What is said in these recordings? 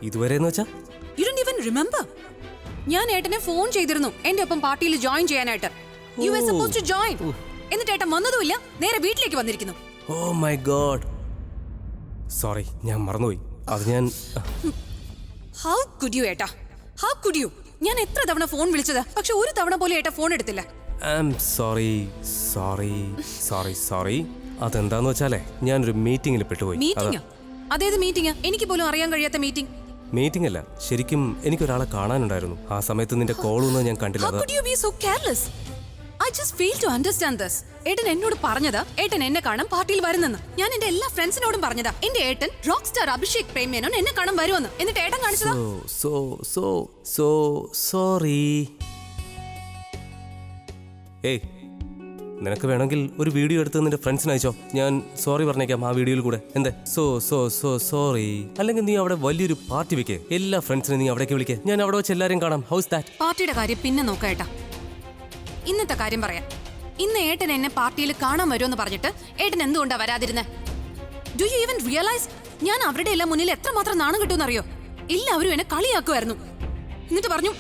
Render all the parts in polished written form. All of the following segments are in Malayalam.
ഇതുവരെ എന്ന് വെച്ചാ You don't even remember? ഞാൻ ഏട്ടനെ ഫോൺ ചെയ്തിരുന്നു എന്റെ ഒപ്പം പാർട്ടിയിൽ ജോയിൻ ചെയ്യാനായിട്ട്. You were supposed to join. എന്നിട്ട് ഏട്ടൻ വന്നതുമില്ല, നേരെ വീട്ടിലേക്ക് വന്നിരിക്കുന്നു. ഓ മൈ ഗോഡ്, സോറി, ഞാൻ മറന്നുപോയി. അത് ഞാൻ How could you ഏട്ടാ? How could you? ഞാൻ എത്ര തവണ ഫോൺ വിളിച്ചതാ, പക്ഷെ ഒരു തവണ പോലും ഏട്ടാ ഫോൺ എടുത്തില്ല. സോറി. അതെന്താന്ന് വെച്ചാലേ ഞാനൊരു മീറ്റിംഗിൽ പെട്ടുപോയി. മീറ്റിംഗ്? അതേത് മീറ്റിംഗ്? എനിക്ക് പോലും അറിയാൻ കഴിയാത്ത മീറ്റിംഗ്. മീറ്റിംഗ് അല്ല, ശരിക്കും എനിക്കൊരാളെ കാണാനുണ്ടായിരുന്നു. ആ സമയത്ത് നിന്റെ കോളൊന്നും ഞാൻ കണ്ടില്ല. How could you be so careless? I just fail to understand this. ഏട്ടൻ എന്നോട് പറഞ്ഞതാ ഏട്ടൻ എന്നെ കാണാൻ പാർട്ടിയിൽ വരുന്നെന്ന്. ഞാൻ എന്റെ എല്ലാ ഫ്രണ്ട്സിനോടും പറഞ്ഞതാ എന്റെ ഏട്ടൻ റോക്ക് സ്റ്റാർ അഭിഷേക് പ്രേം മേനോൻ എന്നെ കാണാൻ വരുമെന്ന്. എന്നിട്ട് ഏട്ടൻ കാണിച്ചതാ. സോറി. ഏയ്, നിനക്ക് വേണമെങ്കിൽ ഒരു വീഡിയോ എടുത്ത് നിന്റെ ഫ്രണ്ട്സിന് അയച്ചോ. ഞാൻ സോറി പറഞ്ഞേക്കാം ആ വീഡിയോയിൽ കൂടെ. എന്തേ? സോറി. അല്ലെങ്കിൽ നീ അവിടെ വലിയൊരു പാർട്ടി വെക്കേ, എല്ലാ ഫ്രണ്ട്സിനെ നീ അവിടേക്ക് വിളിക്കേ. ഞാൻ അവിടെ വെച്ച് എല്ലാവരും കാണാം. House that? പാർട്ടിയുടെ കാര്യം പിന്നെ നോക്കാം ഏട്ടാ. ഇന്നത്തെ കാര്യം പറയാം. ഇന്ന് ഏട്ടൻ എന്നെ പാർട്ടിയിൽ കാണാൻ വരുമെന്ന് പറഞ്ഞിട്ട് ഏട്ടൻ എന്തുകൊണ്ടാ വരാതിരുന്നേ? ഡു യു ഈവൻ റിയലൈസ് ഞാൻ അവരുടെ എല്ലാം മുന്നിൽ എത്രമാത്രം നാണം കിട്ടുമെന്ന് അറിയോ? എല്ലാവരും എന്നെ കളിയാക്കുമായിരുന്നു. എന്നിട്ട് പറഞ്ഞു,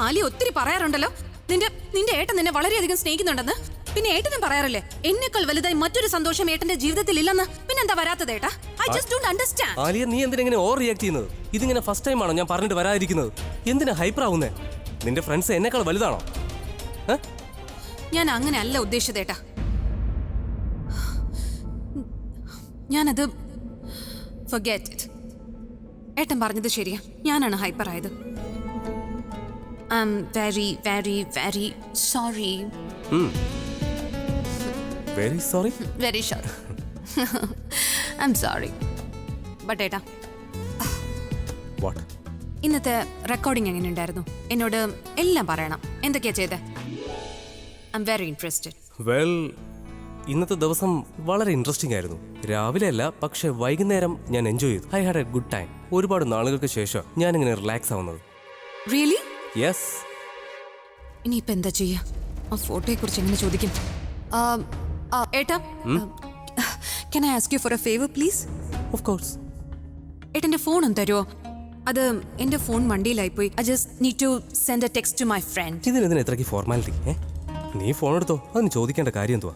ആലി ഒത്തിരി പറയാറുണ്ടല്ലോ നിന്റെ ഏട്ടൻ നിന്നെ വളരെയധികം സ്നേഹിക്കുന്നുണ്ടെന്ന്. പിന്നെ ഏട്ടനും പറയാറില്ലേ എന്നെക്കാൾ വലുതായി മറ്റൊരു സന്തോഷം ഏട്ടന്റെ ജീവിതത്തിൽ ഇല്ലെന്ന്. പിന്നെ എന്താ വരാത്തത് ഏട്ടാ? I just don't understand. Alia, നീ എന്തിനാ ഇങ്ങനെ ഓവർ റിയാക്ട് ചെയ്യുന്നത്? ഇതിങ്ങനെ ഫസ്റ്റ് ടൈം ആണോ ഞാൻ പറഞ്ഞിട്ട് വരാതിരിക്കുന്നത്? എന്തിനാ ഹൈപ്പർ ആവുന്നേ? നിന്റെ ഫ്രണ്ട്സ് എന്നെക്കാൾ വലുതാണോ? ഞാൻ അങ്ങനെ അല്ല ഉദ്ദേശിച്ചതേട്ടാ. ഞാനത് forget it. ഏട്ടൻ പറഞ്ഞത് ശരിയാ, ഞാനാണ് ഹൈപ്പർ ആയത്. I'm very very very sorry. Very sorry? Very sorry. I'm sorry. But ഏട്ടാ, What? ഇന്നത്തെ റെക്കോർഡിംഗ് എങ്ങനെയുണ്ടായിരുന്നു? എന്നോട് എല്ലാം പറയണം. എന്തൊക്കെയാ ചെയ്തേ? I'm very interested. Well, ഇന്നത്തെ ദിവസം വളരെ ഇൻട്രസ്റ്റിംഗ് ആയിരുന്നു. രാവിലെ അല്ല, പക്ഷെ വൈകുന്നേരം ഞാൻ എൻജോയ് ചെയ്തു. I had A good time. ഒരുപാട് നാളുകൾക്ക് ശേഷം ഞാനിങ്ങനെ റിലാക്സ് ആവുന്നത്. Really? യെസ്. ഇനിയിപ്പോൾ എന്താ ചെയ്യാ? ആ ഫോട്ടോയെ കുറിച്ച് എങ്ങനെ ചോദിക്കും? ഏട്ടാ, can I ask you for a favor please? Of course. ഏട്ടൻ്റെ ഫോൺ ഒന്ന് തരുമോ? അത് എൻ്റെ phone വണ്ടിയിലായിപ്പോയി. I just need to send a text to my friend. ഇതിനെതിന് എത്രയ്ക്ക് ഫോർമാലിറ്റി? നീ ഫോൺ എടുത്തോ, അതിന് ചോദിക്കേണ്ട കാര്യം എന്തുവാ?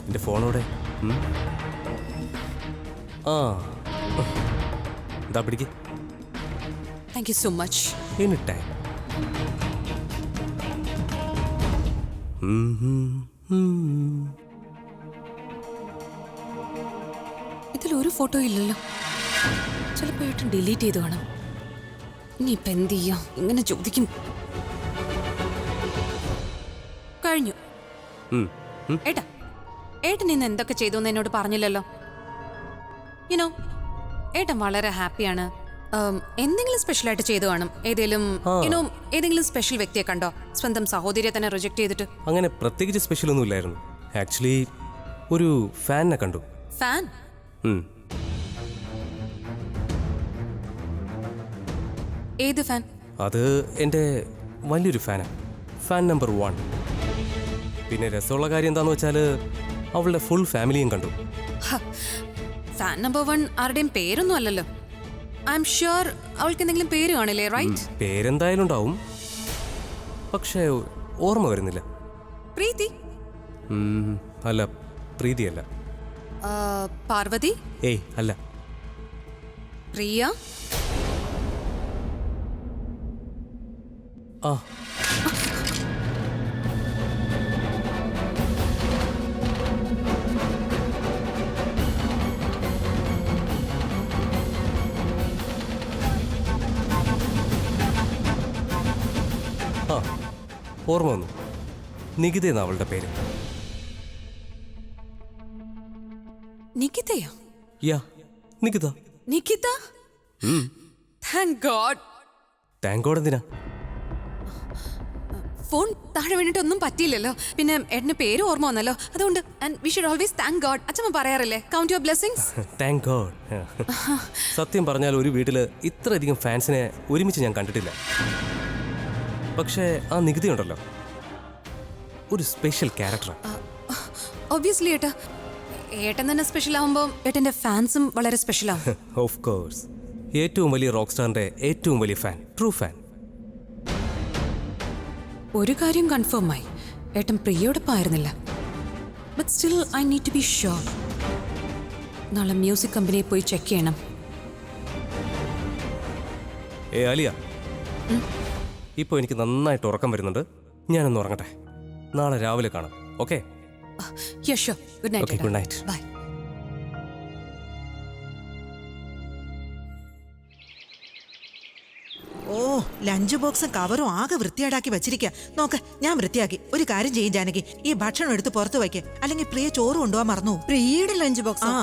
എൻ്റെ ഫോണോടെ ഇതാ പിടിക്ക്. Thank you so much. Any time. ഇതിലൊരു ഫോട്ടോ ഇല്ലല്ലോ. ചിലപ്പോൾ ഏട്ടൻ ഡിലീറ്റ് ചെയ്ത് കാണാം. ഇനിയിപ്പോൾ എന്ത് ചെയ്യാം? ഇങ്ങനെ ചോദിക്കും. കഴിഞ്ഞു. ഏട്ടാ, ഏട്ടൻ ഇന്ന് എന്തൊക്കെ ചെയ്തു എന്ന് എന്നോട് പറഞ്ഞില്ലല്ലോ. യുനോ, ഏട്ടൻ വളരെ ഹാപ്പിയാണ്. എന്തെങ്കിലും സ്പെഷ്യൽ ആയിട്ട് ചെയ്തു കാണും. ഏതെങ്കിലും സ്പെഷ്യൽ വ്യക്തിയെ കണ്ടോ? സ്വന്തം സഹോദരിയെ തന്നെ റിജക്ട് ചെയ്തിട്ട്. അങ്ങനെ പ്രത്യേകിച്ച് സ്പെഷ്യൽ ഒന്നും ഇല്ലായിരുന്നു. ആക്ച്വലി ഒരു ഫാനിനെ കണ്ടു. ഫാൻ? ഏത് ഫാൻ? അത് എൻ്റെ വലിയൊരു ഫാനാണ്. Fan number 1. പിന്നെ രസമുള്ള കാര്യം എന്താന്ന് വെച്ചാൽ അവളുടെ ഫുൾ ഫാമിലിയും കണ്ടു. ഫാൻ നമ്പർ 1 ആരുടെയും പേരൊന്നും അല്ലല്ലോ. ഐ എം ഷുവർ അവൾക്ക് എന്തെങ്കിലും പേര് കാണില്ലേ, റൈറ്റ്? പേരെന്തായാലും ഉണ്ടാവും, പക്ഷേ ഓർമ്മ വരുന്നില്ല. പ്രീതി? അല്ല, പ്രീതി അല്ല. പാർവതി? ഏയ് അല്ല. പ്രിയ? ആ, ഓർമ്മ വന്നു. നികിത എന്നാ അവളുടെ പേര്. നികിതയോ? Yeah, Nikita. Nikita? Thank god. Thank god എന്തിനാ? ഫോൺ താഴെ വീണിട്ട് ഒന്നും പറ്റിയില്ലല്ലോ. പിന്നെ ഏട്ടന്റെ പേര് ഓർമ്മ വന്നല്ലോ, അതുകൊണ്ട്. And we should always thank God. അച്ഛമ്മ പറയാറില്ലേ, count your blessings. Thank God. സത്യം പറഞ്ഞാൽ ഒരു വീട്ടിൽ ഇത്രയധികം ഫാൻസിനെ ഒരുമിച്ച് ഞാൻ കണ്ടിട്ടില്ല. പക്ഷേ ആ നികുതി ഉണ്ടല്ലോ, ഒരു സ്പെഷ്യൽ ക്യാരക്ടറാണ്. ഒബ്വിയസ്ലി ഏട്ടാ, ഏട്ടൻ തന്നെ സ്പെഷ്യൽ ആവുമ്പോൾ ഏട്ടന്റെ ഫാൻസും വളരെ സ്പെഷ്യൽ ആവും. Of course. ഏറ്റവും വലിയ റോക്ക് സ്റ്റാറിന്റെ ഏറ്റവും വലിയ ഫാൻ, ട്രൂ ഫാൻ. ഒരു കാര്യം കൺഫേം ആയി, ഏട്ടൻ പ്രിയയോടൊപ്പം ആയിരുന്നില്ല. But still I need to be sure. നാളെ മ്യൂസിക് കമ്പനിയിൽ പോയി ചെക്ക് ചെയ്യണം. ആലിയ, ഇപ്പോൾ എനിക്ക് നന്നായിട്ട് ഉറക്കം വരുന്നുണ്ട്. ഞാനൊന്ന് ഉറങ്ങട്ടെ. നാളെ രാവിലെ കാണാം. Okay? Good night. Good night. Bye. ഓ, ലഞ്ച് ബോക്സും കവറും ആകെ വൃത്തിയേടാക്കി വെച്ചിരിക്കുക. നോക്ക്, ഞാൻ വൃത്തിയാക്കി. ഒരു കാര്യം ചെയ്യും ജാനകി, ഈ ഭക്ഷണം എടുത്ത് പുറത്ത് വയ്ക്ക്, അല്ലെങ്കിൽ പ്രിയ ചോറ് കൊണ്ടുപോകാൻ മറന്നു. പ്രിയയുടെ ലഞ്ച് ബോക്സ്? ആ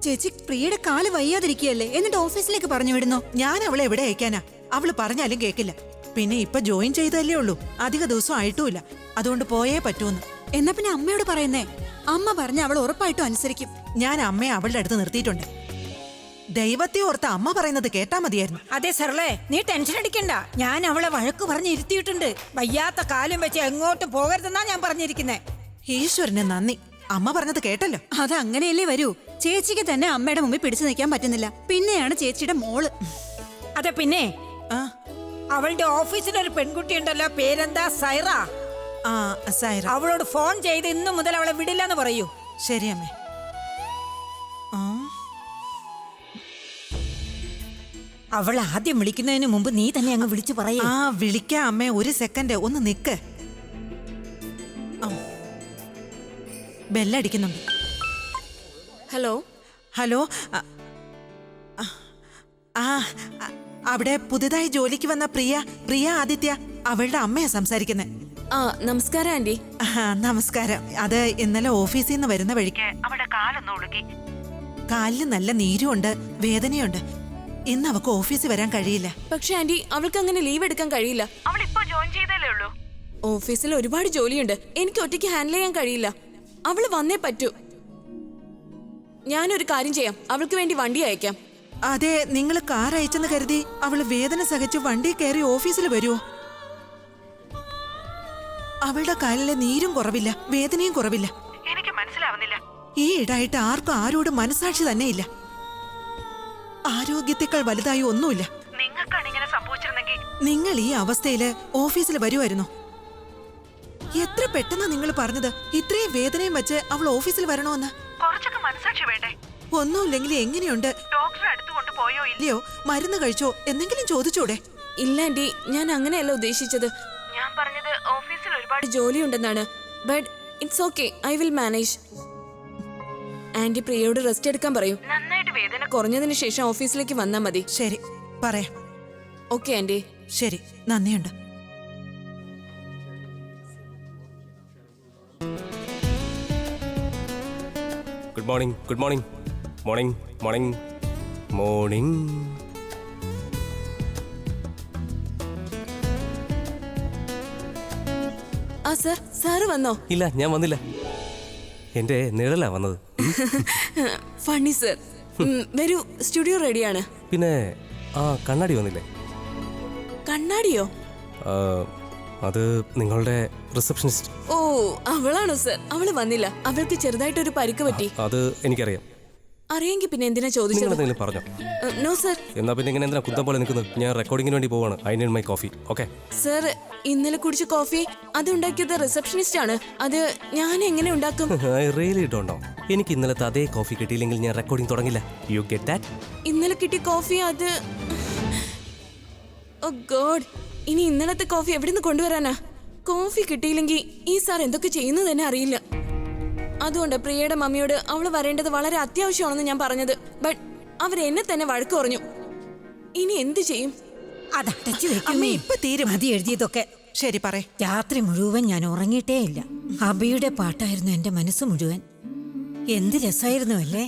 ചേച്ചി, പ്രിയയുടെ കാല് വയ്യാതിരിക്കുകയല്ലേ, എന്നിട്ട് ഓഫീസിലേക്ക് പറഞ്ഞു വിടുന്നു. ഞാൻ അവളെ എവിടെ അയക്കാനാ? അവള് പറഞ്ഞാലും കേക്കില്ല. പിന്നെ ഇപ്പൊ ജോയിൻ ചെയ്തല്ലേ ഉള്ളൂ, അധിക ദിവസം ആയിട്ടുമില്ല. അതുകൊണ്ട് പോയേ പറ്റൂന്ന്. എന്നാ പിന്നെ അമ്മയോട് പറയുന്നേ. അമ്മ പറഞ്ഞ അവൾ ഉറപ്പായിട്ടും അനുസരിക്കും. ഞാൻ അമ്മയെ അവളുടെ അടുത്ത് നിർത്തിയിട്ടുണ്ട്. ദൈവത്തെ ഓർത്ത് അമ്മ പറയുന്നത് കേട്ടാ മതിയായിരുന്നു. അതെ സർളേ, നീ ടെൻഷൻ അടിക്കണ്ട. ഞാൻ അവളെ വഴക്ക് പറഞ്ഞ് ഇരുത്തിയിട്ടുണ്ട്. വയ്യാത്ത കാലം വെച്ച് എങ്ങോട്ടും പോകരുതെന്നാ ഞാൻ പറഞ്ഞിരിക്കുന്നേ. ഈശ്വരന് നന്ദി, അമ്മ പറഞ്ഞത് കേട്ടല്ലോ. അത് അങ്ങനെയല്ലേ വരൂ. ചേച്ചിക്ക് തന്നെ അമ്മയുടെ മുമ്പിൽ പിടിച്ചു നിൽക്കാൻ പറ്റുന്നില്ല, പിന്നെയാണ് ചേച്ചിയുടെ മോള്. അതെ, പിന്നെ ആ അവളുടെ ഓഫീസിലൊരു പെൺകുട്ടി ഉണ്ടല്ലോ, പേരെന്താ? സൈറ. ആ സൈറ. അവളോട് ഫോൺ ചെയ്ത് ഇന്നു മുതൽ അവളെ വിടില്ലെന്ന് പറയൂ. ശരി അമ്മേ. ആ അവൾ ആദ്യം വിളിക്കുന്നതിന് മുമ്പ് നീ തന്നെ അങ്ങ് വിളിച്ചു പറയൂ. ആ വിളിക്കാം അമ്മേ, ഒരു സെക്കൻഡ് ഒന്ന് നിക്ക്. ബെല്ലടിക്കുന്നുണ്ട്. ഹലോ. ഹലോ. ആ അവിടെ പുതുതായി ജോലിക്ക് വന്ന പ്രിയ ആദിത്യ, അവളുടെ അമ്മയാ സംസാരിക്കുന്നത്. ആ, നമസ്കാരം ആന്റി. നമസ്കാരം. അത് ഇന്നലെ ഓഫീസിൽ നിന്ന് വരുന്ന വഴിക്ക് അവിടെ കാലൊന്ന് ഒടുക്കി. കാലിന് നല്ല നീരുമുണ്ട്, വേദനയുണ്ട്. ഇന്ന് അവക്ക് ഓഫീസിൽ വരാൻ കഴിയില്ല. പക്ഷെ ആന്റി, അവൾക്ക് അങ്ങനെ ലീവ് എടുക്കാൻ കഴിയില്ല. അവൾ ഇപ്പോ ജോയിൻ ചെയ്തല്ലേ ഉള്ളൂ. ഓഫീസിൽ ഒരുപാട് ജോലിയുണ്ട്, എനിക്ക് ഒറ്റയ്ക്ക് ഹാൻഡിൽ ചെയ്യാൻ കഴിയില്ല. അവള് വന്നേ പറ്റൂ. ഞാനൊരു കാര്യം ചെയ്യാം, അവൾക്ക് വേണ്ടി വണ്ടി അയക്കാം. അതെ, നിങ്ങൾ കാർ അയച്ചെന്ന് കരുതി അവള് വേദന സഹിച്ച് വണ്ടി കയറി ഓഫീസിൽ വരുമോ? അവളുടെ കാലിലെ നീരും കുറവില്ല, വേദനയും കുറവില്ല. എനിക്ക് മനസ്സിലാവുന്നില്ല. ഈ ഇടായിട്ട് ആർക്കും ആരോടും മനസാക്ഷി തന്നെയില്ല. ആരോഗ്യത്തെക്കാൾ വലുതായി ഒന്നുമില്ല. നിങ്ങൾക്കാണ് ഇങ്ങനെ സംഭവിച്ചിരുന്നെങ്കിൽ നിങ്ങൾ ഈ അവസ്ഥയില് ഓഫീസിൽ വരുമായിരുന്നു. എത്ര പെട്ടെന്നാ നിങ്ങൾ പറഞ്ഞത് ഇത്രയും വേദനയും വെച്ച് അവൾ ഓഫീസിൽ വരണമെന്ന്. കുറച്ചൊക്കെ മനസാക്ഷി വേണ്ടേ? ഒന്നുമില്ലെങ്കിൽ എങ്ങനെയുണ്ട്, ഡോക്ടറെ അടുത്ത് കൊണ്ടുപോയോ ഇല്ലയോ, മരുന്ന് കഴിച്ചോ, എന്തെങ്കിലും ചോദിച്ചൂടെ? ഇല്ല ആന്റി, ഞാൻ അങ്ങനെയല്ല ഉദ്ദേശിച്ചത്. ഞാൻ പറഞ്ഞത് ഓഫീസിൽ ഒരുപാട് ജോലിയുണ്ടെന്നാണ്. But it's okay, I will manage. Aunty പ്രിയയോട് റെസ്റ്റ് എടുക്കാൻ പറയൂ. നന്നായിട്ട് വേദന കുറഞ്ഞതിന് ശേഷം ഓഫീസിലേക്ക് വന്നാൽ മതി. ശരി, പറയാം. Okay aunty. ശരി, നന്ദിയുണ്ട്. Good morning. Good morning. Morning morning morning. ആ സർ, സാറ് വന്നോ? ഇല്ല, ഞാൻ വന്നില്ല. എന്റെ നിഴലാ വന്നത്. Funny sir. വരൂ, സ്റ്റുഡിയോ റെഡിയാണ്. പിന്നെ ആ കണ്ണാടി വന്നില്ലേ? കണ്ണാടിയോ? ആ, അത് നിങ്ങളുടെ റിസപ്ഷനിസ്റ്റ്. ഓ, അവളാണോ സർ? അവള് വന്നില്ല, അവൾക്ക് ചെറുതായിട്ടൊരു പരിക്ക് പറ്റി. അത് എനിക്കറിയാം. അറിയെങ്കിൽ പിന്നെ എന്തിനാ നിങ്ങൾ ചോദിച്ചത്? എന്തെങ്കിലും പറഞ്ഞോ? No sir. എന്നാ പിന്നെ ഇങ്ങനെ എന്തിനാ കുന്തം പോലെ നിൽക്കുന്നത്? ഞാൻ റെക്കോർഡിങ്ങിന് വേണ്ടി പോവാണ്. I need my coffee. Okay sir, ഇന്നലെ കുടിച്ച കോഫി അത് ഉണ്ടാക്കിയത് റിസപ്ഷനിസ്റ്റ് ആണ്. അത് ഞാൻ എങ്ങനെ ഉണ്ടാക്കും? I really don't know. എനിക്ക് ഇന്നലത്തെ അതേ കോഫി കിട്ടിയില്ലെങ്കിൽ ഞാൻ റെക്കോർഡിംഗ് തുടങ്ങില്ല. You get that? ഇന്നലെ കിട്ടിയ കോഫി അത്... ഓ ഗോഡ്, ഇനി ഇന്നലത്തെ കോഫി എവിടുന്ന് കൊണ്ടുവരാനാ? കോഫി കിട്ടിയില്ലെങ്കിൽ ഈ സാർ എന്തൊക്കെ ചെയ്യുന്നു തന്നെ അറിയില്ല. അതുകൊണ്ട് പ്രിയയുടെ മമ്മിയോട് അവള് വരേണ്ടത് വളരെ അത്യാവശ്യമാണെന്ന് ഞാൻ പറഞ്ഞത്. ബട്ട് അവരെന്നെ തന്നെ വഴക്ക് പറഞ്ഞു. ഇനി എന്ത് ചെയ്യും? അതടച്ചു അമ്മ വെക്കുമേ. ഇപ്പൊ തീരും. മതി എഴുതിയതൊക്കെ. ശരി, പറയ്. രാത്രി മുഴുവൻ ഞാൻ ഉറങ്ങിയിട്ടേ ഇല്ല. അബിയുടെ പാട്ടായിരുന്നു എന്റെ മനസ്സ് മുഴുവൻ. എന്ത് രസമായിരുന്നു അല്ലേ?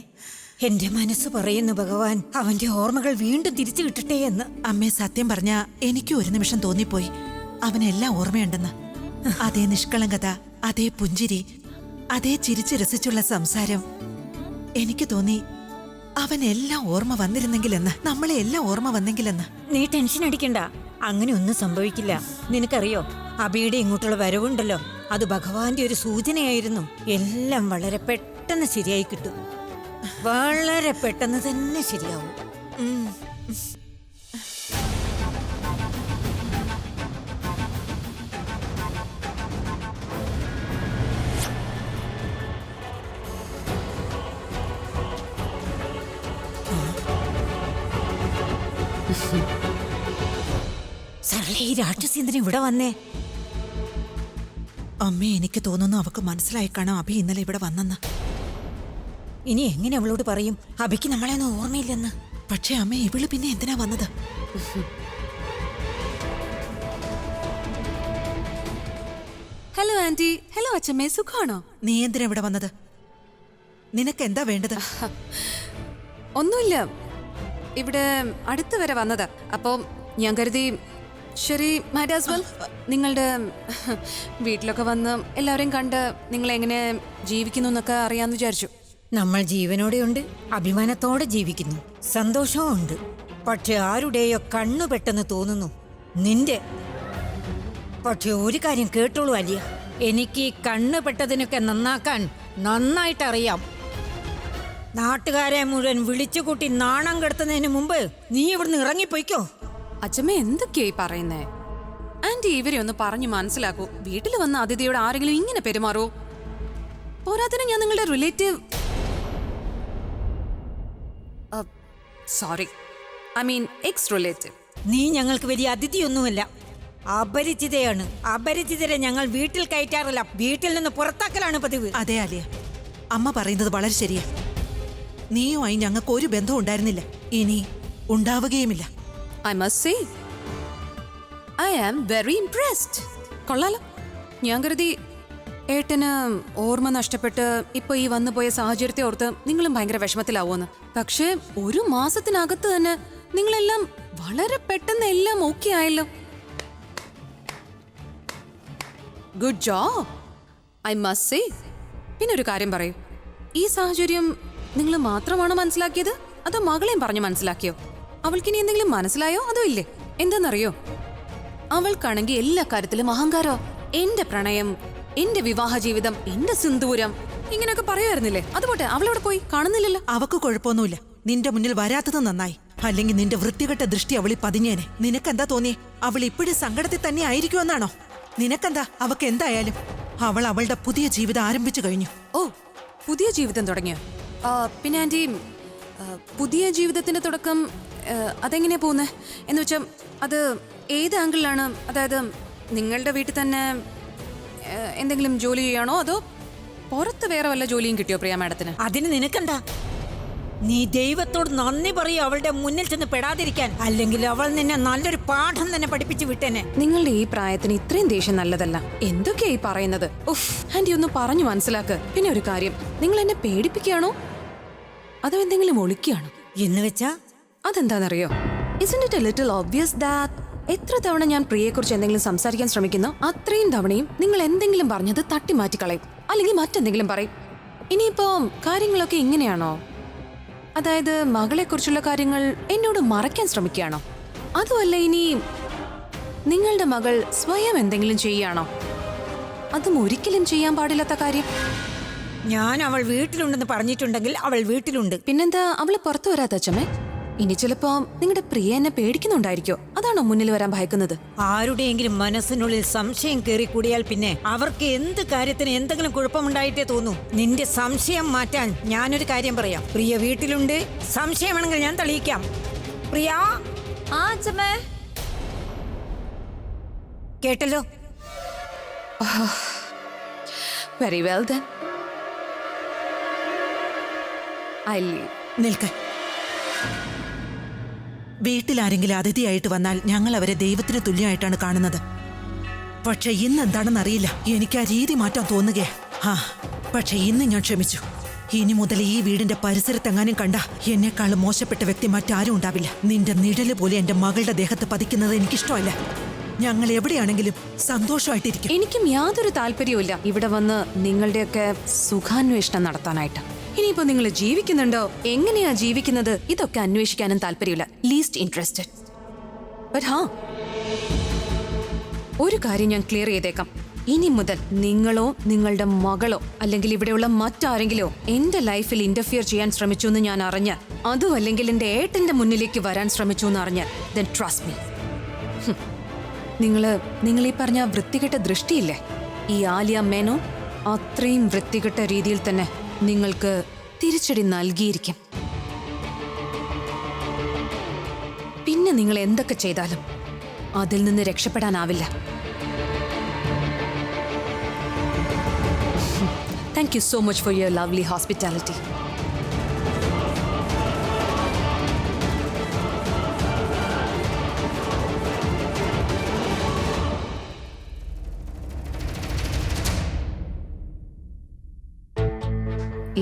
എന്റെ മനസ്സ് പറയുന്നു, ഭഗവാൻ അവന്റെ ഓർമ്മകൾ വീണ്ടും തിരിച്ചു കിട്ടട്ടെ എന്ന്. അമ്മേ, സത്യം പറഞ്ഞ എനിക്ക് ഒരു നിമിഷം തോന്നിപ്പോയി അവനെല്ലാം ഓർമ്മയുണ്ടെന്ന്. അതേ നിഷ്കളങ്കത, അതേ പുഞ്ചിരി, അതേ ചിരിച്ചു രസിച്ചുള്ള സംസാരം. എനിക്ക് തോന്നി അവനെല്ലാം ഓർമ്മ വന്നിരുന്നെങ്കിലെന്ന്, നമ്മളെ എല്ലാം ഓർമ്മ വന്നെങ്കിലെന്ന്. നീ ടെൻഷൻ അടിക്കണ്ട, അങ്ങനെ ഒന്നും സംഭവിക്കില്ല. നിനക്കറിയോ, അബിയുടെ ഇങ്ങോട്ടുള്ള വരവുണ്ടല്ലോ, അത് ഭഗവാന്റെ ഒരു സൂചനയായിരുന്നു. എല്ലാം വളരെ പെട്ടെന്ന് ശരിയായി കിട്ടും. വളരെ പെട്ടെന്ന് തന്നെ ശരിയാവും. സരള, ഈ രാക്ഷസി എന്തിനാ ഇവിടെ വന്നേ? അമ്മേ, എനിക്ക് തോന്നുന്നു അവക്ക് മനസ്സിലായി കാണാം അഭി ഇന്നലെ ഇവിടെ വന്നെന്ന്. ഇനി എങ്ങനെ അവളോട് പറയും അഭിക്ക് നമ്മളെയൊന്നും ഓർമ്മയില്ലെന്ന്? പക്ഷേ അമ്മേ, ഇവള് പിന്നെ എന്തിനാ വന്നത്? Hello aunty. ഹലോ അച്ഛമ്മേ, സുഖാണോ? നീ എന്തിനാ ഇവിടെ വന്നത്? നിനക്ക് എന്താ വേണ്ടത്? ഒന്നുമില്ല, ഇവിടെ അടുത്ത് വരെ വന്നത്. അപ്പോൾ ഞാൻ കരുതി ശരി, മൈറ്റ് ആസ് വെൽ നിങ്ങളുടെ വീട്ടിലൊക്കെ വന്ന് എല്ലാവരെയും കണ്ട് നിങ്ങൾ എങ്ങനെ ജീവിക്കുന്നു എന്നൊക്കെ അറിയാമെന്ന് വിചാരിച്ചു. നമ്മൾ ജീവനോടെയുണ്ട്, അഭിമാനത്തോടെ ജീവിക്കുന്നു, സന്തോഷവും ഉണ്ട്. പക്ഷെ ആരുടെയോ കണ്ണു പെട്ടെന്ന് തോന്നുന്നു നിന്റെ. പക്ഷെ ഒരു കാര്യം കേട്ടോളൂ അലിയ, എനിക്ക് ഈ കണ്ണ് പെട്ടതിനൊക്കെ നന്നാക്കാൻ നന്നായിട്ടറിയാം. നാട്ടുകാരെ മുഴുവൻ വിളിച്ചുകൂട്ടി നാണം കെടുത്തുന്നതിന് മുമ്പ് നീ ഇവിടുന്ന് ഇറങ്ങിപ്പോയിക്കോ. അച്ഛമ്മ എന്തൊക്കെയായി പറയുന്നേ? ആന്റി ഇവരെ ഒന്ന് പറഞ്ഞു മനസ്സിലാക്കൂ. വീട്ടിൽ വന്ന അതിഥിയോട് ആരെങ്കിലും ഇങ്ങനെ പെരുമാറൂ? പോരാത്തിന് ഞാൻ നിങ്ങളുടെ relative. Sorry, I mean X relative. നീ ഞങ്ങൾക്ക് വലിയ അതിഥിയൊന്നുമല്ല, അപരിചിതയാണ്. അപരിചിതരെ ഞങ്ങൾ വീട്ടിൽ കയറ്റാറില്ല, വീട്ടിൽ നിന്ന് പുറത്താക്കലാണ് പതിവ്. അതെ ആലിയ, അമ്മ പറയുന്നത് വളരെ ശരിയാ. നീയുമായി ഞങ്ങൾക്ക് ഒരു ബന്ധവും ഉണ്ടായിരുന്നില്ല, ഇനി ഉണ്ടാവുകയുമില്ല. I must say, I am very impressed. കൊള്ളാലോ. ഞാൻ കരുതി ഏട്ടന് ഓർമ്മ നഷ്ടപ്പെട്ട് ഇപ്പൊ ഈ വന്നുപോയ സാഹചര്യത്തെ ഓർത്ത് നിങ്ങളും ഭയങ്കര വിഷമത്തിലാവുമെന്ന്. പക്ഷേ ഒരു മാസത്തിനകത്ത് തന്നെ നിങ്ങളെല്ലാം വളരെ പെട്ടെന്ന് എല്ലാം ഓക്കെ ആയല്ലോ. Good job, I must say. പിന്നെ ഒരു കാര്യം പറയൂ, ഈ സാഹചര്യം നിങ്ങൾ മാത്രമാണോ മനസ്സിലാക്കിയത്, അതോ മകളെയും പറഞ്ഞു മനസ്സിലാക്കിയോ? അവൾക്കിനി എന്തെങ്കിലും മനസ്സിലായോ അതോ ഇല്ലേ? എന്താണെന്നറിയോ, അവൾക്കാണെങ്കിൽ എല്ലാ കാര്യത്തിലും അഹങ്കാരോ. എന്റെ പ്രണയം, എന്റെ വിവാഹ ജീവിതം, എന്റെ സിന്ദൂരം ഇങ്ങനെയൊക്കെ പറയുമായിരുന്നില്ലേ? അതുപോട്ടെ, അവളവിടെ പോയി കാണുന്നില്ലല്ലോ. അവക്ക് കുഴപ്പമൊന്നുമില്ല, നിന്റെ മുന്നിൽ വരാത്തത് നന്നായി. അല്ലെങ്കിൽ നിന്റെ വൃത്തികെട്ട ദൃഷ്ടി അവളി പതിഞ്ഞേനെ. നിനക്കെന്താ തോന്നിയേ? അവൾ ഇപ്പോഴും സങ്കടത്തിൽ തന്നെ ആയിരിക്കുമെന്നാണോ? നിനക്കെന്താ? അവക്ക് എന്തായാലും അവൾ അവളുടെ പുതിയ ജീവിതം ആരംഭിച്ചു കഴിഞ്ഞു. ഓ, പുതിയ ജീവിതം തുടങ്ങിയോ? പിന്നെ ആന്റി, പുതിയ ജീവിതത്തിന്റെ തുടക്കം അതെങ്ങനെയാ പോകുന്നത് എന്ന് വെച്ചാൽ അത് ഏത് ആംഗിളിലാണ്? അതായത് നിങ്ങളുടെ വീട്ടിൽ തന്നെ എന്തെങ്കിലും ജോലി ചെയ്യാണോ അതോ പുറത്ത് വേറെ വല്ല ജോലിയും കിട്ടിയോ പ്രിയ മാഡത്തിന്? അതിന് നിനക്കെന്താ? നീ ദൈവത്തോട് നന്ദി പറയൂ അവളുടെ മുന്നിൽ ചെന്ന് പെടാതിരിക്കാൻ, അല്ലെങ്കിൽ അവൾ നിന്നെ നല്ലൊരു പാഠം തന്നെ പഠിപ്പിച്ചു വിട്ടേനെ. നിങ്ങളുടെ ഈ പ്രായത്തിന് ഇത്രയും ദേഷ്യം നല്ലതല്ല. എന്തൊക്കെയാ ഈ പറയുന്നത്? ഉഫ്, ആന്റി ഒന്ന് പറഞ്ഞു മനസ്സിലാക്ക്. പിന്നെ ഒരു കാര്യം, നിങ്ങൾ എന്നെ പേടിപ്പിക്കുകയാണോ അതോ എന്തെങ്കിലും ഒളിക്കുകയാണോ? എന്ന് വെച്ചാ അതെന്താണെന്നറിയോ? Isn't it a little obvious that എത്ര തവണ ഞാൻ പ്രിയയെക്കുറിച്ച് എന്തെങ്കിലും സംസാരിക്കാൻ ശ്രമിക്കുന്നു, അത്രയും തവണയും നിങ്ങൾ എന്തെങ്കിലും പറഞ്ഞത് തട്ടി മാറ്റിക്കളയും, അല്ലെങ്കിൽ മറ്റെന്തെങ്കിലും പറയും. ഇനിയിപ്പോ കാര്യങ്ങളൊക്കെ ഇങ്ങനെയാണോ? അതായത് മകളെക്കുറിച്ചുള്ള കാര്യങ്ങൾ എന്നോട് മറയ്ക്കാൻ ശ്രമിക്കുകയാണോ? അതുമല്ല, ഇനി നിങ്ങളുടെ മകൾ സ്വയം എന്തെങ്കിലും ചെയ്യുകയാണോ? അതും ഒരിക്കലും ചെയ്യാൻ പാടില്ലാത്ത കാര്യം. ഞാൻ അവൾ വീട്ടിലുണ്ടെന്ന് പറഞ്ഞിട്ടുണ്ടെങ്കിൽ അവൾ വീട്ടിലുണ്ട്. പിന്നെന്താ അവള് പുറത്തു വരാത്ത അച്ഛമ്മേ? ഇനി ചിലപ്പോ നിങ്ങളുടെ പ്രിയ എന്നെ പേടിക്കുന്നുണ്ടായിരിക്കോ? അതാണോ മുന്നിൽ വരാൻ ഭയക്കുന്നത്? ആരുടെയെങ്കിലും മനസ്സിനുള്ളിൽ സംശയം കയറി കൂടിയാൽ പിന്നെ അവർക്ക് എന്ത് കാര്യത്തിന് എന്തെങ്കിലും കുഴപ്പമുണ്ടായിട്ടേ തോന്നൂ. നിന്റെ സംശയം മാറ്റാൻ ഞാനൊരു കാര്യം പറയാം. പ്രിയ വീട്ടിലുണ്ട്, സംശയമാണെങ്കിൽ ഞാൻ തെളിയിക്കാം. പ്രിയ, കേട്ടല്ലോ? Very well then, I leave. നിൽക്കാൻ. വീട്ടിലാരെങ്കിലും അതിഥിയായിട്ട് വന്നാൽ ഞങ്ങൾ അവരെ ദൈവത്തിന് തുല്യമായിട്ടാണ് കാണുന്നത്. പക്ഷെ ഇന്ന് എന്താണെന്നറിയില്ല, എനിക്ക് ആ രീതി മാറ്റാൻ തോന്നുകയാ. പക്ഷെ ഇന്ന് ഞാൻ ക്ഷമിച്ചു. ഇനി മുതൽ ഈ വീടിന്റെ പരിസരത്തെങ്ങാനും കണ്ട എന്നെക്കാളും മോശപ്പെട്ട വ്യക്തി മറ്റാരും ഉണ്ടാവില്ല. നിന്റെ നിഴല് പോലെ എന്റെ മകളുടെ ദേഹത്ത് പതിക്കുന്നത് എനിക്കിഷ്ടമല്ല. ഞങ്ങൾ എവിടെയാണെങ്കിലും സന്തോഷമായിട്ടിരിക്കും. എനിക്കും യാതൊരു താല്പര്യവുമില്ല ഇവിടെ വന്ന് നിങ്ങളുടെയൊക്കെ സുഖാന്വേഷണം നടത്താനായിട്ട്. ഇനിയിപ്പോ നിങ്ങൾ ജീവിക്കുന്നുണ്ടോ, എങ്ങനെയാ ജീവിക്കുന്നത്, ഇതൊക്കെ അന്വേഷിക്കാനും താല്പര്യമില്ല. Least interested. ബട്ട് ഒരു കാര്യം ഞാൻ ക്ലിയർ ചെയ്തേക്കാം. ഇനി മുതൽ നിങ്ങളോ നിങ്ങളുടെ മകളോ അല്ലെങ്കിൽ ഇവിടെയുള്ള മറ്റാരെങ്കിലോ എന്റെ ലൈഫിൽ ഇന്റർഫിയർ ചെയ്യാൻ ശ്രമിച്ചു എന്ന് ഞാൻ അറിഞ്ഞാൽ, അതും അല്ലെങ്കിൽ എന്റെ ഏട്ടന്റെ മുന്നിലേക്ക് വരാൻ ശ്രമിച്ചു എന്ന് അറിഞ്ഞാൽ, then trust me. നിങ്ങൾ ഈ പറഞ്ഞ വൃത്തികെട്ട ദൃഷ്ടിയില്ലേ, ഈ ആലിയ മേനോ അത്രയും വൃത്തികെട്ട രീതിയിൽ തന്നെ നിങ്ങൾക്ക് തിരിച്ചടി നൽകിയിരിക്കും. പിന്നെ നിങ്ങൾ എന്തൊക്കെ ചെയ്താലും അതിൽ നിന്ന് രക്ഷപ്പെടാനാവില്ല. Thank you so much for your lovely hospitality.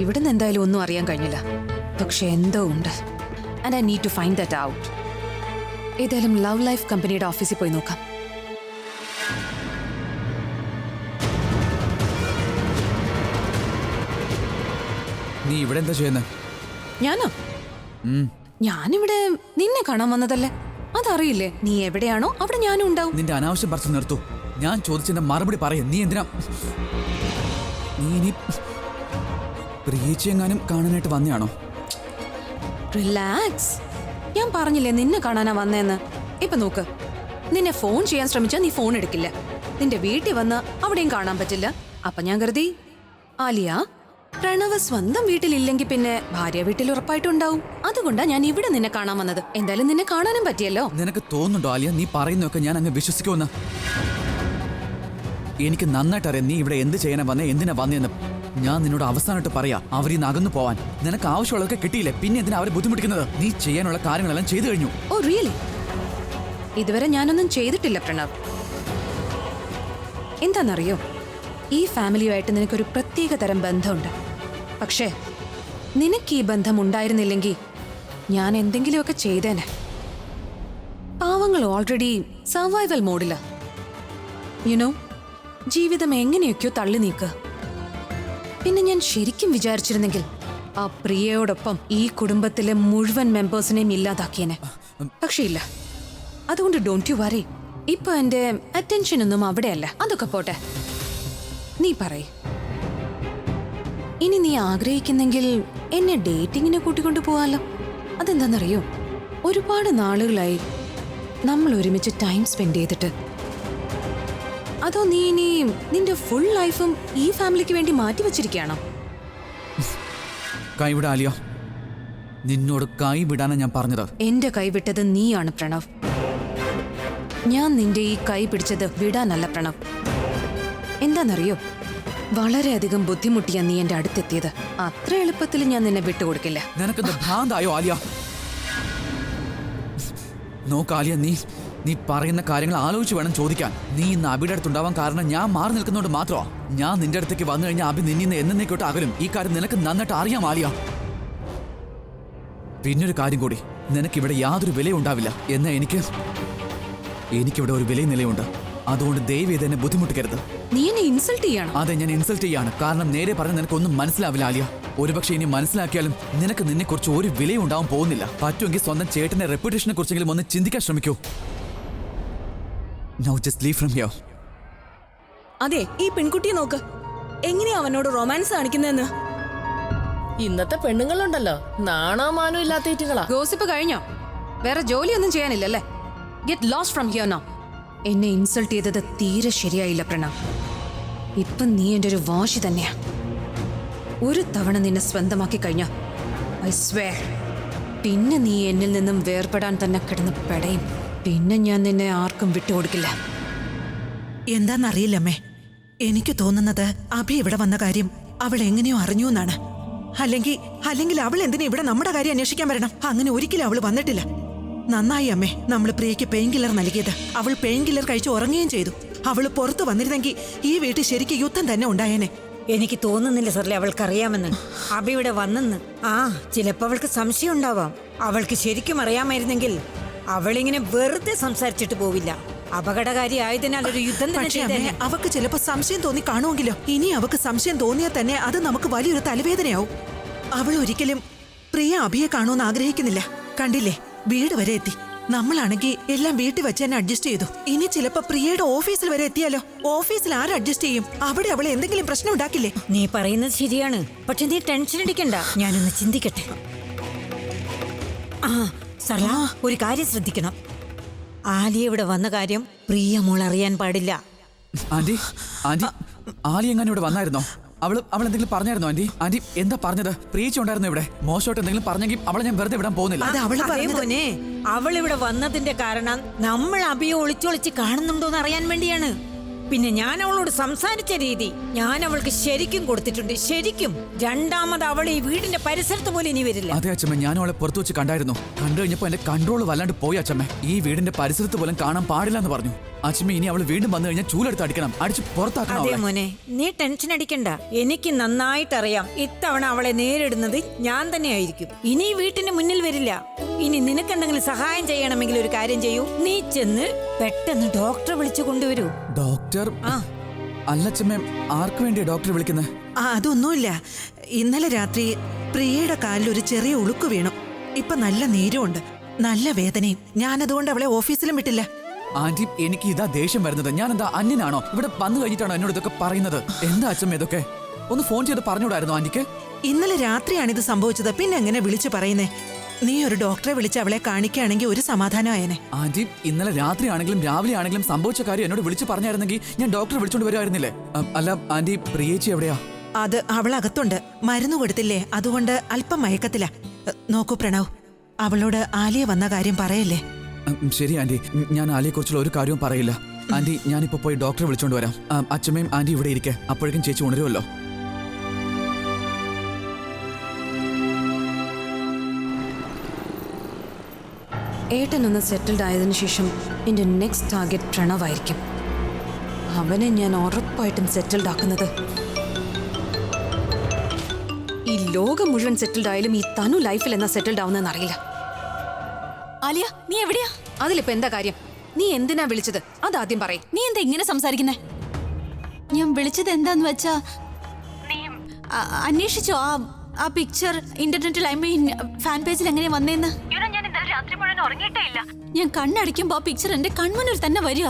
ഇവിടുന്ന് എന്തായാലും ഒന്നും അറിയാൻ കഴിഞ്ഞില്ല, പക്ഷെ എന്തോ ഉണ്ട്. And I need to find that out. ഏതായാലും ലവ് ലൈഫ് കമ്പനിയുടെ ഓഫീസിൽ പോയി നോക്കാം. നീ ഇവിടെ എന്താ ചെയ്യുന്നത്? ഞാനോ? ഞാനിവിടെ നിന്നെ കാണാൻ വന്നതല്ലേ. അതറിയില്ലേ? നീ എവിടെയാണോ അവിടെ ഞാനും ഉണ്ടാവും. നിന്റെ അനാവശ്യം പറച്ചു നിർത്തു. ഞാൻ ചോദിച്ചതിന്റെ മറുപടി പറയും. നീ എന്തിനാ നീ ഇനി പ്രിയേച്ചെങ്ങാനും കാണാനായിട്ട് വന്നയാണോ? റിലാക്സ്. ഞാൻ പറഞ്ഞില്ലേ നിന്നെ കാണാനാ വന്നേന്ന്. ഇപ്പൊ നോക്ക്, നിന്നെ ഫോൺ ചെയ്യാൻ ശ്രമിച്ചാൽ നീ ഫോൺ എടുക്കില്ല. നിന്റെ വീട്ടിൽ വന്ന് അവിടെയും കാണാൻ പറ്റില്ല. അപ്പൊ ഞാൻ കരുതി ആലിയ പ്രണവ് സ്വന്തം വീട്ടിലില്ലെങ്കിൽ പിന്നെ ഭാര്യ വീട്ടിൽ ഉറപ്പായിട്ടുണ്ടാവും. അതുകൊണ്ടാ ഞാൻ ഇവിടെ നിന്നെ കാണാൻ വന്നത്. എന്തായാലും നിന്നെ കാണാനും പറ്റിയല്ലോ. നിനക്ക് തോന്നുന്നുണ്ടോ ആലിയ നീ പറയുന്നതൊക്കെ ഞാൻ അങ്ങ് വിശ്വസിക്കുമെന്ന്? എനിക്ക് നന്നായിട്ട് അറിയാം നീ ഇവിടെ എന്ത് ചെയ്യാനാ വന്നേ, എന്തിനാ വന്നേന്ന്. ഞാൻ നിന്നോട് അവസാനമായിട്ട് പറയാ, അവരിന്ന് അകന്നു പോവാൻ. നിനക്ക് ആവശ്യമുള്ളതൊക്കെ കിട്ടിയില്ലേ, പിന്നെ എന്തിനാ അവരെ ബുദ്ധിമുട്ടിക്കുന്നത്? നീ ചെയ്യാനുള്ള കാര്യങ്ങളെല്ലാം ചെയ്തു കഴിഞ്ഞു. Oh really? ഇതുവരെ ഞാനൊന്നും ചെയ്തിട്ടില്ല പ്രണവ്. എന്താണെന്നറിയോ, ഈ ഫാമിലിയുമായിട്ട് നിനക്കൊരു പ്രത്യേക തരം ബന്ധമുണ്ട്. പക്ഷേ നിനക്ക് ഈ ബന്ധം ഉണ്ടായിരുന്നില്ലെങ്കിൽ ഞാൻ എന്തെങ്കിലുമൊക്കെ ചെയ്തേനെ. പാവങ്ങൾ ഓൾറെഡി സർവൈവൽ മോഡില. യുനോ, ജീവിതം എങ്ങനെയൊക്കെയോ തള്ളി നീക്ക്. പിന്നെ ഞാൻ ശരിക്കും വിചാരിച്ചിരുന്നെങ്കിൽ ആ പ്രിയയോടൊപ്പം ഈ കുടുംബത്തിലെ മുഴുവൻ മെമ്പേഴ്സിനെയും ഇല്ലാതാക്കിയേനെ. പക്ഷേ ഇല്ല. അതുകൊണ്ട് ഡോണ്ട് യു വറി. ഇപ്പൊ എന്റെ അറ്റൻഷൻ ഒന്നും അവിടെയല്ല. അതൊക്കെ പോട്ടെ, നീ പറയ്. ഇനി നീ ആഗ്രഹിക്കുന്നെങ്കിൽ എന്നെ ഡേറ്റിങ്ങിനെ കൂട്ടിക്കൊണ്ടു പോവാലോ. അതെന്താണെന്നറിയോ, ഒരുപാട് നാളുകളായി നമ്മൾ ഒരുമിച്ച് ടൈം സ്പെൻഡ് ചെയ്തിട്ട്. അതോ നീ ഇനി നിന്റെ ഫുൾ ലൈഫും ഈ ഫാമിലിക്ക് വേണ്ടി മാറ്റി വെച്ചിരിക്കുകയാണോ? കൈവിട ആലിയ, നിന്നോട് കൈ വിടാനാ ഞാൻ പറഞ്ഞത്. എന്റെ കൈ വിട്ടത് നീയാണ് പ്രണവ്. ഞാൻ നിന്റെ ഈ കൈ പിടിച്ചത് വിടാനല്ല പ്രണവ്. എന്താണെന്നറിയോ, വളരെയധികം ബുദ്ധിമുട്ടിയാ നീ എന്റെ അടുത്തെത്തിയത്. അത്ര എളുപ്പത്തിൽ ഞാൻ നിന്നെ വിട്ടുകൊടുക്കില്ല. നിനക്കെന്താ ഭ്രാന്തായോ ആലിയ? നോക്ക് ആലിയ, നീ പറയുന്ന കാര്യങ്ങൾ ആലോചിച്ച് വേണം ചോദിക്കാൻ. നീ ഇന്ന് അബിയുടെ അടുത്തുണ്ടാവാൻ കാരണം ഞാൻ മാറി നിൽക്കുന്നതുകൊണ്ട് മാത്രമാ. ഞാൻ നിന്റെ അടുത്തേക്ക് വന്നു കഴിഞ്ഞാൽ അബി നിന്നിന്ന് എന്നേക്കോട്ട് അകലും. ഈ കാര്യം നിനക്ക് നന്നായിട്ട് അറിയാം ആലിയ. പിന്നൊരു കാര്യം കൂടി, നിനക്കിവിടെ യാതൊരു വിലയും ഉണ്ടാവില്ല. എന്നാൽ എനിക്കിവിടെ ഒരു വിലയും നിലയുണ്ട്. അതുകൊണ്ട് ദയവേത് എന്നെ ബുദ്ധിമുട്ടിക്കരുത്. നീ എന്നെ ഇൻസൾട്ട് ചെയ്യണം. അതെ, ഞാൻ ഇൻസൾട്ട് ചെയ്യാണ്. കാരണം നേരെ പറഞ്ഞ നിനക്കൊന്നും മനസ്സിലാവില്ല ആലിയ. ഒരുപക്ഷെ ഇനി മനസ്സിലാക്കിയാലും നിനക്ക് നിന്നെ കുറിച്ച് ഒരു വിലയും ഉണ്ടാവാൻ പോകുന്നില്ല. പറ്റുമെങ്കിൽ സ്വന്തം ചേട്ടന്റെ റെപ്യൂട്ടേഷനെ കുറിച്ചെങ്കിലും ഒന്ന് ചിന്തിക്കാൻ ശ്രമിക്കൂ. Now just leave from here. അതെ, ഈ പെൺകുട്ടിയെ നോക്ക്, എങ്ങനെയാ അവനോട് റൊമാൻസ് കാണിക്കുന്നതെന്ന്. ഇന്നത്തെ പെണ്ണുങ്ങളുണ്ടല്ലോ, നാണോ മാനോ ഇല്ലാത്ത ഈറ്റുകളാ. ഗോസിപ്പ് കഴിഞ്ഞോ? വേറെ ജോലിയൊന്നും ചെയ്യാനില്ലല്ലേ? Get lost from here now. എന്നെ ഇൻസൾട്ട് ചെയ്തത് തീരെ ശരിയായില്ല പ്രണവ്. ഇപ്പം നീ എൻ്റെ ഒരു വാശി തന്നെയാ. ഒരു തവണ നിന്നെ സ്വന്തമാക്കി കഴിഞ്ഞ ഐ സ്വെയർ പിന്നെ നീ എന്നിൽ നിന്നും വേർപെടാൻ തന്നെ കിടന്ന് പെടയും. പിന്നെ ഞാൻ നിന്നെ ആർക്കും വിട്ടുകൊടുക്കില്ല. എന്താന്നറിയില്ലമ്മേ, എനിക്ക് തോന്നുന്നത് അഭി ഇവിടെ വന്ന കാര്യം അവൾ എങ്ങനെയോ അറിഞ്ഞു എന്നാണ്. അല്ലെങ്കിൽ അവൾ എന്തിനാ ഇവിടെ നമ്മുടെ കാര്യം അന്വേഷിക്കാൻ വരണം? അങ്ങനെ ഒരിക്കലും അവൾ വന്നിട്ടില്ല. നന്നായി അമ്മേ, നമ്മൾ പ്രിയയ്ക്ക് പെയിൻ കില്ലർ നൽകിയത്. അവൾ പെയിൻ കില്ലർ കഴിച്ച് ഉറങ്ങുകയും ചെയ്തു. അവൾ പുറത്തു വന്നിരുന്നെങ്കിൽ ഈ വീട്ടിൽ ശരിക്കും യുദ്ധം തന്നെ ഉണ്ടായേനെ. എനിക്ക് തോന്നുന്നില്ല സർലെ അവൾക്കറിയാമെന്ന്. അബി ഇവിടെ വന്നെന്ന്. ചിലപ്പോൾ അവൾക്ക് സംശയം ഉണ്ടാവാം. അവൾക്ക് ശരിക്കും അറിയാമായിരുന്നെങ്കിൽ അവളിങ്ങനെ വെറുതെ സംസാരിച്ചിട്ട് പോവില്ല. അപകടകാരി ആയതിനാൽ ഒരു യുദ്ധം തന്നെ ചെയ്തേനെ. അവക്ക് ചിലപ്പോ സംശയം തോന്നി കാണുമെങ്കിലോ? ഇനി അവക്ക് സംശയം തോന്നിയാൽ തന്നെ അത് നമുക്ക് വലിയൊരു തലവേദനയാവും. അവൾ ഒരിക്കലും പ്രിയ അഭിയെ കാണുമെന്ന് ആഗ്രഹിക്കുന്നില്ല. കണ്ടില്ലേ, വീട് വരെ എത്തി. നമ്മളാണെങ്കിൽ എല്ലാം വീട്ടിൽ വെച്ച് തന്നെ അഡ്ജസ്റ്റ് ചെയ്തു. ഇനി ചിലപ്പോ പ്രിയയുടെ ഓഫീസിൽ വരെ എത്തിയാലോ? ഓഫീസിൽ ആര് അഡ്ജസ്റ്റ് ചെയ്യും? അവിടെ അവളെ എന്തെങ്കിലും പ്രശ്നം ഉണ്ടാക്കില്ലേ? നീ പറയുന്നത് ശരിയാണ്, പക്ഷെ നീ ടെൻഷൻ അടിക്കണ്ട, ഞാനൊന്ന് ചിന്തിക്കട്ടെ. ആ സർല, ഒരു കാര്യം ശ്രദ്ധിക്കണം. ആലിയ ഇവിടെ വന്ന കാര്യം പ്രിയ മോൾ അറിയാൻ പാടില്ല. ആന്റി ആന്റി ആലി എങ്ങനെ ഇവിടെ വന്നായിരുന്നോ? അവൾ എന്തെങ്കിലും പറഞ്ഞായിരുന്നോ ആന്റി? ആന്റി എന്താ പറഞ്ഞത്? പ്രിയിച്ചുണ്ടായിരുന്നു ഇവിടെ. മോശമായിട്ട് എന്തെങ്കിലും പറഞ്ഞെങ്കിൽ അവളെ ഞാൻ വെറുതെ വിടാൻ പോകുന്നില്ല. അത് അവള് അതേ പറഞ്ഞത്. മോനെ, അവൾ ഇവിടെ വന്നതിന്റെ കാരണം നമ്മൾ അഭിയെ ഒളിച്ചൊളിച്ച് കാണുന്നുണ്ടോന്ന് അറിയാൻ വേണ്ടിയാണ്. പിന്നെ ഞാൻ അവളോട് സംസാരിച്ച രീതി ഞാൻ അവൾക്ക് ശരിക്കും കൊടുത്തിട്ടുണ്ട്, ശരിക്കും. രണ്ടാമത് അവൾ ഈ വീടിന്റെ പരിസരത്ത് പോലും ഇനി വരില്ല. അതെ അച്ഛമ്മ, ഞാൻ അവളെ പുറത്തു വെച്ച് കണ്ടായിരുന്നു. കണ്ടു കഴിഞ്ഞപ്പോ എന്റെ കൺട്രോൾ വല്ലാണ്ട് പോയി അച്ഛമ്മ. ഈ വീടിന്റെ പരിസരത്ത് പോലും കാണാൻ പാടില്ല എന്ന് പറഞ്ഞു. അച്ഛമ്മ, ഇനി അവൾ വീണ്ടും വന്നു കഴിഞ്ഞാൽ ചൂലെടുത്ത് അടിക്കണം, അടിച്ച് പുറത്താക്കണം അതെ അവളെ. മോനെ, നീ ടെൻഷൻ അടിക്കണ്ട. എനിക്ക് നന്നായിട്ടറിയാം ഇത്തവണ അവളെ നേരിടുന്നത് ഞാൻ തന്നെയായിരിക്കും. ഇനി ഈ വീട്ടിന്റെ മുന്നിൽ വരില്ല. ഇനി നിനക്ക് എന്തെങ്കിലും സഹായം ചെയ്യണമെങ്കിൽ ഒരു കാര്യം ചെയ്യൂ, നീ ചെന്ന് പെട്ടെന്ന് ഡോക്ടറെ വിളിച്ചു കൊണ്ടുവരൂ. ഡോക്ടർ? ആ അല്ലച്ചമ്മ, ആർക്ക് വേണ്ടിയാ ഡോക്ടറെ വിളിക്കുന്നത്? അതൊന്നുമില്ല. ഇന്നലെ രാത്രി പ്രിയയുടെ കാലിൽ ഒരു ചെറിയ ഉളുക്ക് വീണു. ഇപ്പൊ നല്ല നീരുമുണ്ട്, നല്ല വേദനയും. ഞാനതുകൊണ്ട് അവളെ ഓഫീസിലും വിട്ടില്ല. ആന്റി, എനിക്ക് ഇതാ ദേഷ്യം വരുന്നത്. ഞാൻ എന്താ അന്യനാണോ? ഇവിടെ വന്നു കഴിഞ്ഞിട്ടാണോ എന്നോട് ഇതൊക്കെ പറയുന്നത്? എന്താ അച്ഛമ്മ ഇതൊക്കെ? ഒന്ന് ഫോൺ ചെയ്ത് പറഞ്ഞുകൂടായിരുന്നു ആന്റിക്ക്? ഇന്നലെ രാത്രിയാണിത് സംഭവിച്ചത്, പിന്നെ എങ്ങനെ വിളിച്ചു പറയുന്നേ? നീ ഒരു ഡോക്ടറെ വിളിച്ച് അവളെ കാണിക്കുകയാണെങ്കിൽ ഒരു സമാധാനമായേനെ. ആന്റി, ഇന്നലെ രാത്രി ആണെങ്കിലും രാവിലെ ആണെങ്കിലും സംഭവിച്ച കാര്യം എന്നോട് വിളിച്ചു പറഞ്ഞായിരുന്നെങ്കിൽ ഞാൻ ഡോക്ടറെ വിളിച്ചോണ്ട് വരുമായിരുന്നില്ലേ? അല്ല ആന്റി, പ്രിയേച്ചി എവിടെയാ? അത് അവൾ അകത്തുണ്ട്. മരുന്ന് കൊടുത്തില്ലേ, അതുകൊണ്ട് അല്പം മയക്കത്തില. നോക്കൂ പ്രണവ്, അവളോട് ആലിയ വന്ന കാര്യം പറയല്ലേ. ശരി ആന്റി, ഞാൻ ആലിയെ കുറിച്ചുള്ള ഒരു കാര്യവും പറയില്ല. ആന്റി, ഞാനിപ്പോ പോയി ഡോക്ടറെ വിളിച്ചോണ്ട് വരാം. അച്ഛമ്മയും ആന്റി ഇവിടെ ഇരിക്കെ, അപ്പോഴേക്കും ചേച്ചി ഉണരുമല്ലോ. ഏട്ടനൊന്ന് സെറ്റിൽഡ് ആയതിനു ശേഷം എൻ്റെ നെക്സ്റ്റ് ടാർഗറ്റ് പ്രണവായിരിക്കും. അവനെ ഞാൻ ഉറപ്പായിട്ടും സെറ്റിൽഡ് ആക്കുന്നത്. ഈ ലോകം മുഴുവൻ സെറ്റിൽഡ് ആയാലും ഈ തനു ലൈഫിൽ എന്നാ സെറ്റിൽഡ് ആവുന്നതെന്ന് അറിയില്ല. ആലിയ, നീ എവിടെയാ? അതിലിപ്പോ എന്താ കാര്യം? നീ എന്തിനാ വിളിച്ചത്? അതാദ്യം പറയും. നീ എന്താ ഇങ്ങനെ സംസാരിക്കുന്നേ? ഞാൻ വിളിച്ചത് എന്താന്ന് വെച്ചാ, നീ അന്വേഷിച്ചോ ആ പിക്ചർ ഇന്റർനെറ്റിൽ, ഐ മീൻ ഫാൻ പേജിൽ എങ്ങനെ വന്നേന്ന്? ഞാൻ കണ്ണടയ്ക്കുമ്പോ ആ പിക്ചർ എന്റെ കൺമുന്നിൽ തന്നെ വരിക.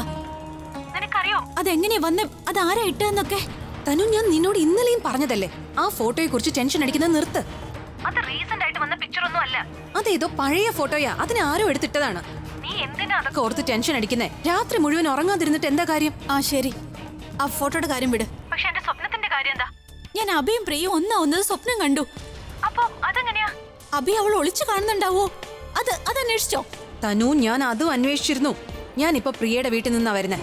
നിനക്കറിയോ അതെങ്ങനെയാ വന്നേ? അത് ആരാ ഇട്ടെന്നൊക്കെ? തനു, ഞാൻ നിന്നോട് ഇന്നലെയും പറഞ്ഞതല്ലേ, ആ ഫോട്ടോയെ കുറിച്ച് ടെൻഷൻ അടിക്കുന്നത് നിർത്ത്. അത് റീസെന്റ് ആയിട്ട് വന്ന പിക്ചർ ഒന്നും അല്ല. അതേതോ പഴയ ഫോട്ടോയാ, അതിനെ ആരോ എടുത്തിട്ടതാണ്. നീ എന്തിനാ അതൊക്കെ ഓർത്ത് ടെൻഷൻ അടിക്കുന്നേ? രാത്രി മുഴുവൻ ഉറങ്ങാതിരുന്നിട്ട് എന്താ കാര്യം? ആ ശരി, ആ ഫോട്ടോയുടെ കാര്യം വിട്. പക്ഷെ എന്റെ സ്വപ്നത്തിന്റെ കാര്യം എന്താ? ഞാൻ അഭിയും പ്രിയും ഒന്നത് സ്വപ്നം കണ്ടു. അപ്പൊ അതെങ്ങനെയാ? അഭി അവൾ ഒളിച്ചു കാണുന്നുണ്ടാവോ? അത് അന്വേഷിച്ചോ? തനു, ഞാൻ അതും അന്വേഷിച്ചിരുന്നു. ഞാനിപ്പോ പ്രിയയുടെ വീട്ടിൽ നിന്നാ വരുന്നേ.